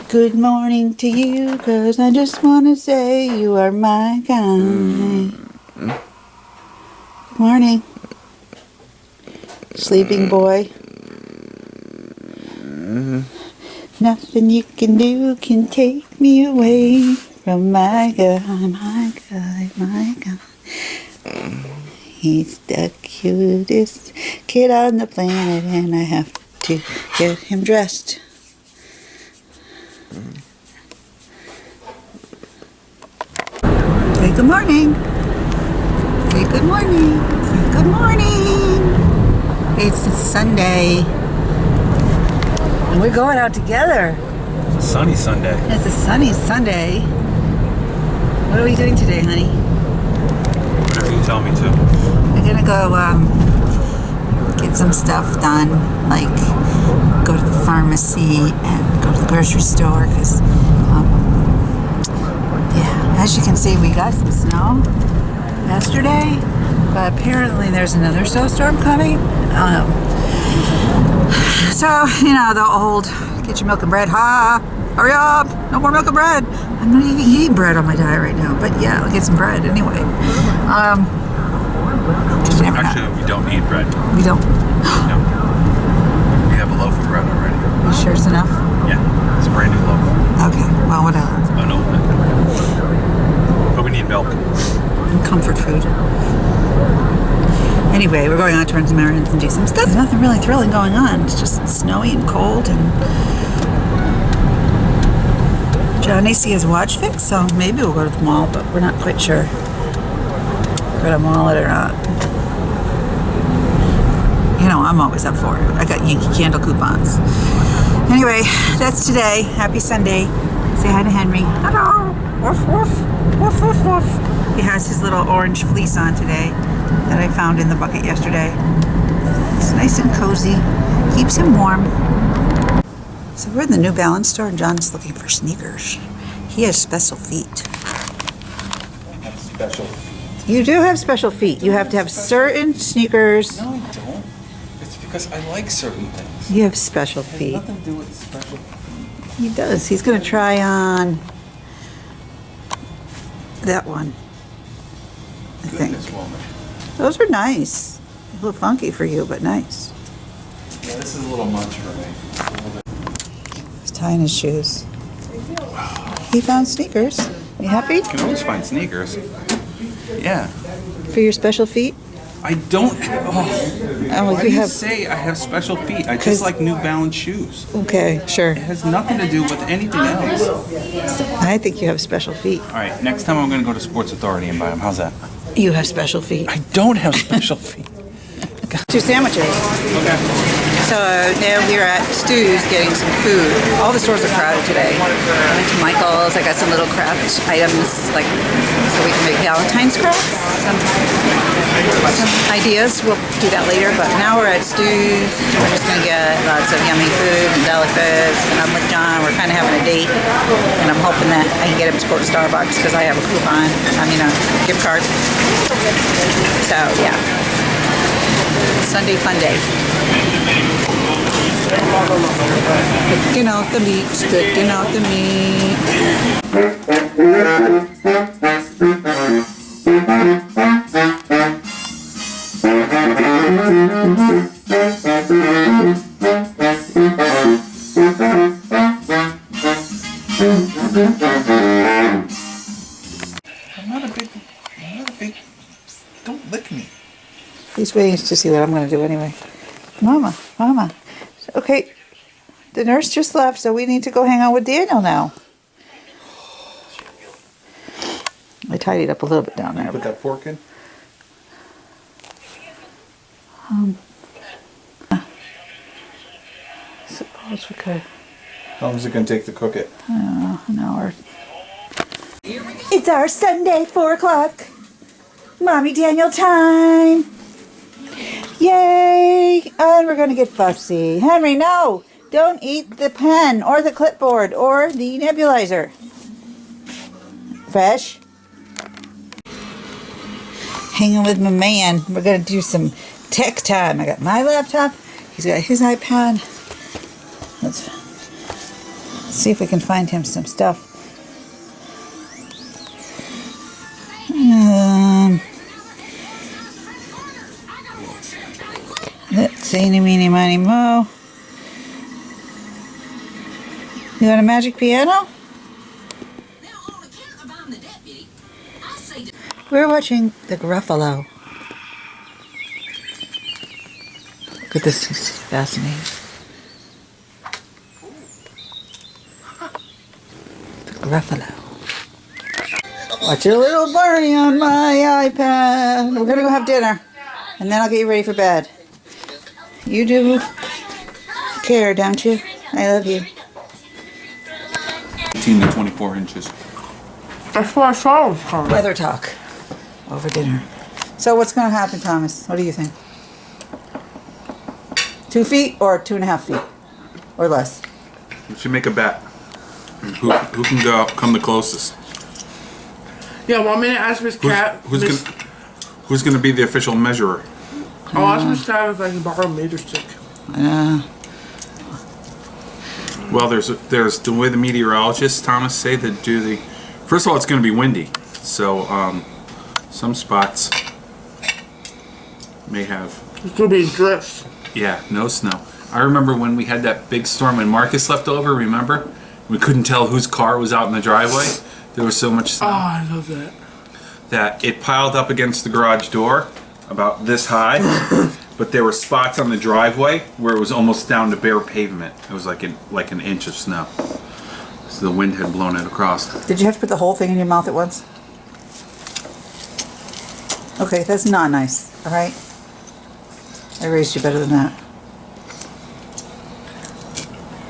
Good morning to you, 'cause I just want to say you are my guy. Good morning. Sleeping boy. Nothing you can do can take me away from my guy, my guy, my guy. He's the cutest kid on the planet, and I have to get him dressed. Say good morning. Say good morning. Say good morning. It's a Sunday. And we're going out together. It's a sunny Sunday. It's a sunny Sunday. What are we doing today, honey? Whatever you tell me to. We're gonna go get some stuff done, like go to the pharmacy and go to the grocery store, because yeah, as you can see, we got some snow yesterday, but apparently there's another snowstorm coming. So, you know, the old get your milk and bread, hurry up, no more milk and bread. I'm not even eating bread on my diet right now, but yeah, I'll get some bread anyway. Actually, we don't need bread. We don't. No. We have a loaf of bread already. You sure it's enough? Yeah, it's a brand new loaf. Okay, well, whatever. It's unopened. But we need milk. Comfort food. Anyway, we're going out to run some errands and do some stuff. There's nothing really thrilling going on. It's just snowy and cold, and John needs to get his watch fixed, so maybe we'll go to the mall, but we're not quite sure if we're going to mall it or not. You know, I'm always up for it. I got Yankee Candle coupons. Anyway, that's today. Happy Sunday. Say hi to Henry. Hello. Woof, woof. Woof, woof, woof. He has his little orange fleece on today that I found in the bucket yesterday. It's nice and cozy. Keeps him warm. So we're in the New Balance store, and John's looking for sneakers. He has special feet. I have special feet. You do have special feet. You have to have certain sneakers. No, I don't. It's because I like certain things. You have special It has feet. nothing to do with special feet. He does. He's going to try on that one, I think. Goodness woman. Those are nice. A little funky for you, but nice. Yeah, this is a little much for me. He's tying his shoes. He found sneakers. You happy? You can always find sneakers. Yeah. For your special feet? I don't have. Oh, Oh, why you do you have. say I have special feet? I 'Cause- just like New Balance shoes. Okay, sure. It has nothing to do with anything else. I think you have special feet. All right, next time I'm going to go to Sports Authority and buy them. How's that? You have special feet. I don't have special feet. 2 sandwiches. Okay. So now we're at Stu's getting some food. All the stores are crowded today. I went to Michael's. I got some little craft items, like so we can make Valentine's crafts. Some ideas. We'll do that later. But now we're at Stu's. We're just gonna get lots of yummy food and deli foods. And I'm with John. We're kind of having a date, and I'm hoping that I can get him to go to Starbucks because I have a coupon. I mean a gift card. So yeah. Sunday fun day. Picking out the meat, sticking out the meat. I'm not a big. Don't lick me. He's waiting to see what I'm going to do anyway. Mama. Okay, the nurse just left, so we need to go hang out with Daniel now. I tidied up a little bit down there. Put that fork in. Suppose we could. How long is it going to take to cook it? An hour. It's our Sunday 4 o'clock. Mommy Daniel time. Yay! And we're going to get fussy. Henry, no! Don't eat the pen or the clipboard or the nebulizer. Fresh. Hanging with my man. We're going to do some tech time. I got my laptop. He's got his iPad. Let's See if we can find him some stuff. Let's see, eeny, meeny, miny, mo. You want a magic piano? We're watching the Gruffalo. Look at this, it's fascinating. The Gruffalo. Watch your little Barney on my iPad. We're gonna go have dinner, and then I'll get you ready for bed. You do care, don't you? I love you. 18 to 24 inches. That's what I saw was coming. Weather talk over dinner. So what's going to happen, Thomas? What do you think? 2 feet or 2.5 feet? Or less? We should make a bet. Who can come the closest? Yeah, want me to ask Miss Cat? Who's gonna be the official measurer? I'll ask Miss Cat if I can borrow a meter stick. Well, there's the way the meteorologists, Thomas, say that do the. First of all, it's going to be windy, so some spots may have. It's gonna be drift. Yeah, no snow. I remember when we had that big storm when Marcus left over. Remember, we couldn't tell whose car was out in the driveway. There was so much snow. Oh, I love that. That it piled up against the garage door, about this high. But there were spots on the driveway where it was almost down to bare pavement. It was like an inch of snow. So the wind had blown it across. Did you have to put the whole thing in your mouth at once? Okay, that's not nice, all right? I raised you better than that.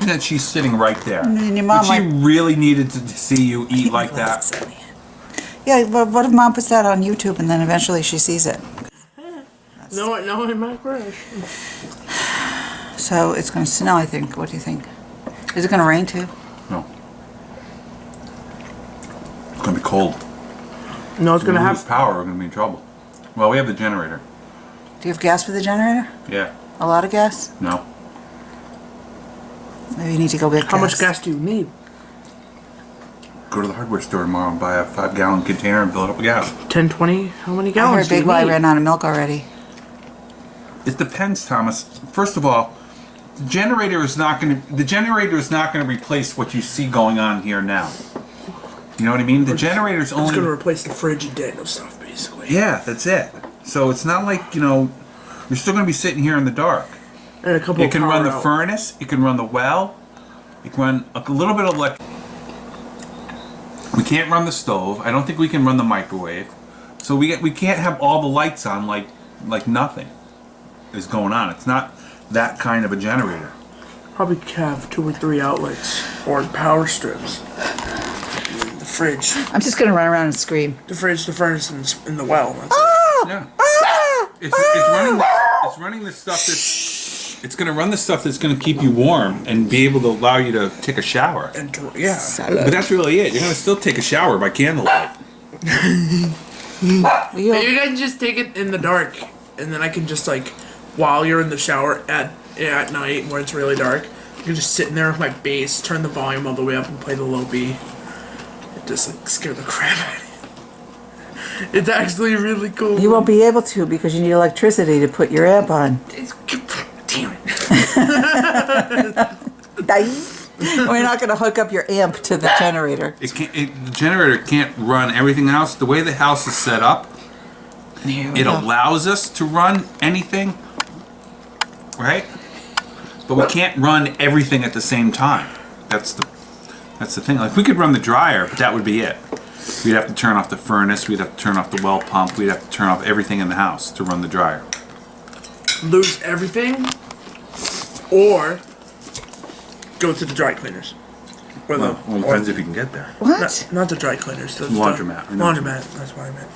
And then she's sitting right there. And your mom but she really needed to see you eat like that. Yeah, but what if Mom puts that on YouTube and then eventually she sees it? No, in my crush. So it's going to snow, I think. What do you think? Is it going to rain too? No. It's going to be cold. No, it's gonna If we lose have power. We're going to be in trouble. Well, we have the generator. Do you have gas for the generator? Yeah. A lot of gas? No. Maybe you need to go get gas. How much gas do you need? Go to the hardware store tomorrow and buy a 5-gallon container and fill it up with gas. 10, 20? How many I gallons heard do you Big Y need? ran out of milk already. It depends, Thomas. First of all, the generator is not going to replace what you see going on here now. You know what I mean? The generator's only It's gonna replace the fridge and Daniel stuff, basically. Yeah, that's it. So it's not like, you're still going to be sitting here in the dark. And a couple It of can power run the out. furnace, it can run the well, it can run a little bit of electric. We can't run the stove. I don't think we can run the microwave. So we can't have all the lights on like nothing is going on. It's not that kind of a generator. Probably have 2 or 3 outlets or power strips. The fridge, I'm just going to run around and scream. the furnace, and the well. That's it. Yeah. It's running the stuff that's. It's going to run the stuff that's going to keep you warm and be able to allow you to take a shower. And yeah. But that's really it. You're going to still take a shower by candlelight. You can just take it in the dark, and then I can just while you're in the shower at night when it's really dark, I can just sit in there with my bass, turn the volume all the way up, and play the low B. It just scare the crap out of you. It's actually really cool. You won't be able to because you need electricity to put your amp on. Damn it. We're not going to hook up your amp to the generator. The generator can't run everything else. The way the house is set up, it allows us to run anything, right? But we can't run everything at the same time. That's the thing. Like, we could run the dryer, but that would be it. We'd have to turn off the furnace. We'd have to turn off the well pump. We'd have to turn off everything in the house to run the dryer. Lose everything, or go to the dry cleaners. Or Well, it depends if you can get there. What? Not the dry cleaners. The Laundromat. Laundromat. That's what I meant.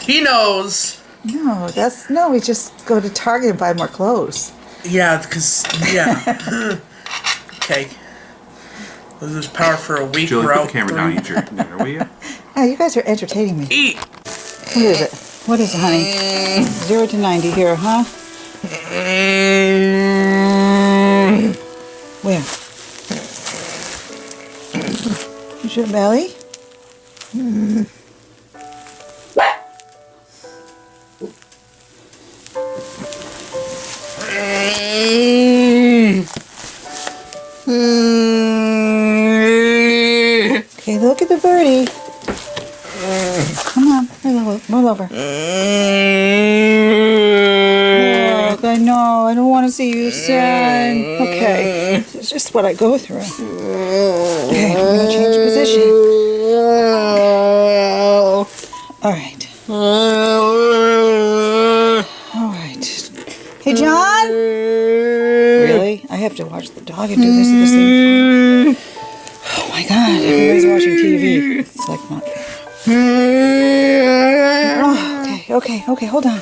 He knows. No, we just go to Target and buy more clothes. Yeah, yeah. Okay. Lose power for a week. Julie, We're put out the camera down and eat your dinner, will you? Oh, you guys are entertaining me. Eat. What is it? What is it, honey? 0 to 90 here, huh? Where? Is your belly? Okay, look at the birdie. Come on, roll over. Look, I know, I don't want to see you sad. Okay, this is just what I go through. Okay, I'm going to change position. Alright. Alright. Hey, John? Really? I have to watch the dog and do this at the same time. Oh my god, everybody's watching TV. It's like not fair. Oh, okay, hold on.